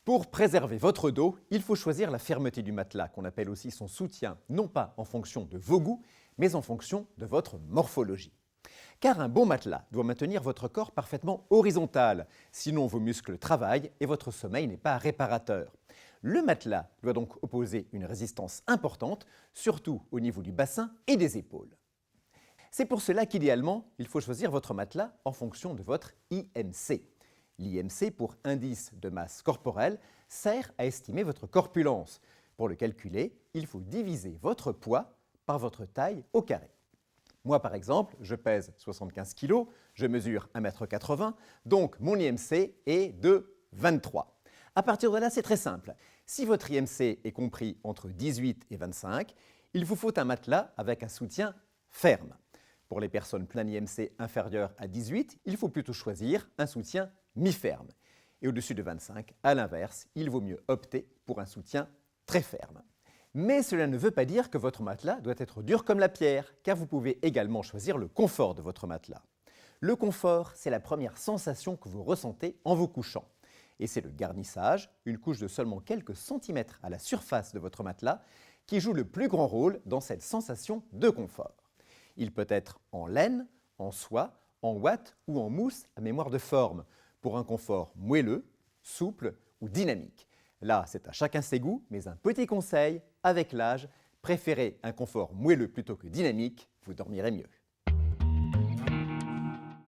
Pour préserver votre dos, il faut choisir la fermeté du matelas, qu'on appelle aussi son soutien, non pas en fonction de vos goûts, mais en fonction de votre morphologie. Car un bon matelas doit maintenir votre corps parfaitement horizontal, sinon vos muscles travaillent et votre sommeil n'est pas réparateur. Le matelas doit donc opposer une résistance importante, surtout au niveau du bassin et des épaules. C'est pour cela qu'idéalement, il faut choisir votre matelas en fonction de votre IMC. L'IMC, pour indice de masse corporelle, sert à estimer votre corpulence. Pour le calculer, il faut diviser votre poids par votre taille au carré. Moi, par exemple, je pèse 75 kg, je mesure 1,80 m, donc mon IMC est de 23. À partir de là, c'est très simple. Si votre IMC est compris entre 18 et 25, il vous faut un matelas avec un soutien ferme. Pour les personnes plein IMC inférieur à 18, il faut plutôt choisir un soutien mi-ferme. Et au-dessus de 25, à l'inverse, il vaut mieux opter pour un soutien très ferme. Mais cela ne veut pas dire que votre matelas doit être dur comme la pierre, car vous pouvez également choisir le confort de votre matelas. Le confort, c'est la première sensation que vous ressentez en vous couchant. Et c'est le garnissage, une couche de seulement quelques centimètres à la surface de votre matelas, qui joue le plus grand rôle dans cette sensation de confort. Il peut être en laine, en soie, en ouate ou en mousse à mémoire de forme, pour un confort moelleux, souple ou dynamique. Là, c'est à chacun ses goûts, mais un petit conseil, avec l'âge, préférez un confort moelleux plutôt que dynamique, vous dormirez mieux.